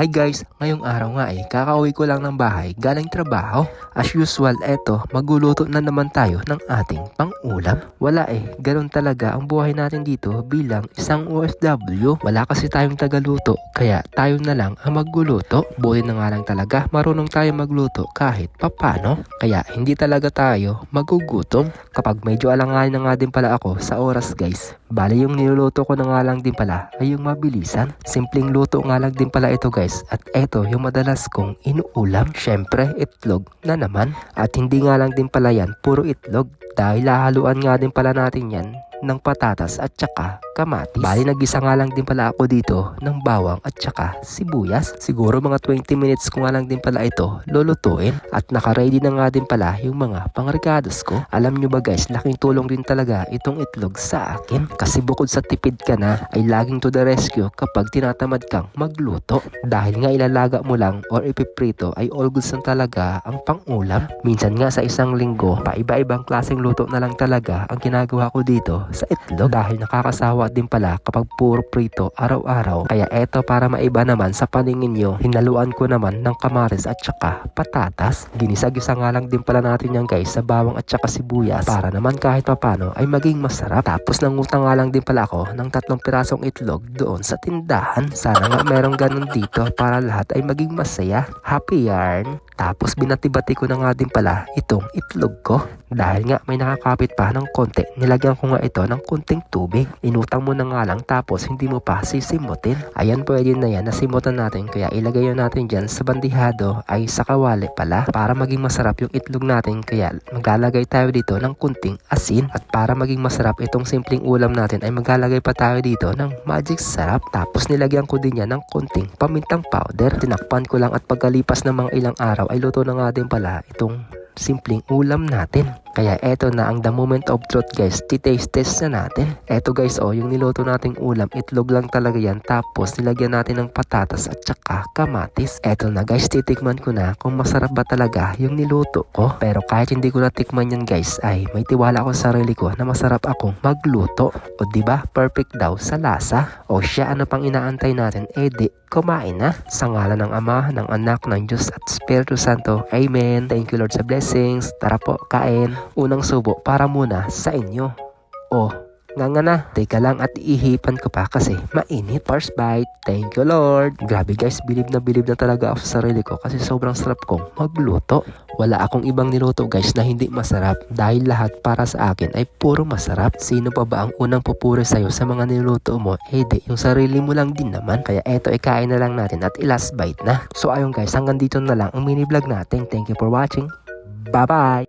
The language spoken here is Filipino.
Hi guys, ngayong araw nga kakauwi ko lang ng bahay galing trabaho. As usual, eto, magluluto na naman tayo ng ating pang-ulam. Wala ganun talaga ang buhay natin dito bilang isang OFW. Wala kasi tayong tagaluto, kaya tayo na lang ang magluluto. Buti na nga lang talaga, marunong tayo magluto kahit papano. Kaya hindi talaga tayo magugutom. Kapag medyo alanganin na nga din pala ako sa oras guys, bali yung niluluto ko na nga lang din pala ay yung mabilisan. Simpleng luto nga lang din pala ito guys, at eto yung madalas kong inuulam. Syempre itlog na naman, at hindi nga lang din pala yan puro itlog, dahil hahaluan nga din pala natin yan ng patatas at saka kamatis. Bali nagisa nga lang din pala ako dito ng bawang at saka sibuyas. Siguro mga 20 minutes ko nga lang din pala ito lulutuin, at naka-ready na nga din pala yung mga pangregados ko. Alam nyo ba guys, laking tulong din talaga itong itlog sa akin, kasi bukod sa tipid ka na, ay laging to the rescue kapag tinatamad kang magluto. Dahil nga ilalaga mo lang or ipiprito ay all goods na talaga ang pang-ulam. Minsan nga sa isang linggo, paiba-ibang klaseng luto na lang talaga ang ginagawa ko dito sa itlog, dahil nakakasawa din pala kapag puro prito araw-araw. Kaya eto, para maiba naman sa paningin nyo, hinaluan ko naman ng kamatis at saka patatas. Ginisa-gisa nga lang din pala natin yan guys sa bawang at saka sibuyas, para naman kahit papano ay maging masarap. Tapos nangutang nga lang din pala ako ng 3 pirasong itlog doon sa tindahan. Sana nga merong ganun dito para lahat ay maging masaya. Happy yarn! Tapos binati-bati ko na nga din pala itong itlog ko. Dahil nga may nakakapit pa ng konti, nilagyan ko nga ito ng konting tubig. Inutang mo na nga lang, tapos hindi mo pa sisimutin. Ayan, pwede na yan, nasimutan natin. Kaya ilagay natin dyan sa bandihado ay sa kawali pala, para maging masarap yung itlog natin. Kaya maglalagay tayo dito ng konting asin. At para maging masarap itong simpleng ulam natin ay maglalagay pa tayo dito ng magic sarap. Tapos nilagyan ko din yan ng konting pamintang powder. Tinakpan ko lang, at pagkalipas ng mga ilang araw ay luto na nga din pala itong simpleng ulam natin. Kaya eto na ang the moment of truth guys, titaste test na natin. Eto guys, yung niluto nating ulam, itlog lang talaga yan, tapos nilagyan natin ng patatas at saka kamatis. Eto na guys, titikman ko na kung masarap ba talaga yung niluto ko. Pero kahit hindi ko natikman yan guys, ay may tiwala ako sa sarili ko na masarap akong magluto. O diba, perfect daw sa lasa. O siya, ano pang inaantay natin? Di kumain na. Sa ngalan ng Ama, ng Anak, ng Diyos at Espiritu Santo. Amen. Thank you Lord sa blessings. Tara po, kain. Unang subo para muna sa inyo. Nga na. Teka lang, at ihipan ko pa kasi mainit. First bite. Thank you Lord. Grabe guys, bilib na talaga ako sa sarili ko, kasi sobrang sarap kong magluto. Wala akong ibang niluto guys na hindi masarap, dahil lahat para sa akin ay puro masarap. Sino pa ba ang unang pupuri sa'yo sa mga niluto mo? Di, yung sarili mo lang din naman. Kaya eto, ikain na lang natin at last bite na. So ayun guys, hanggang dito na lang ang mini vlog natin. Thank you for watching. Bye bye.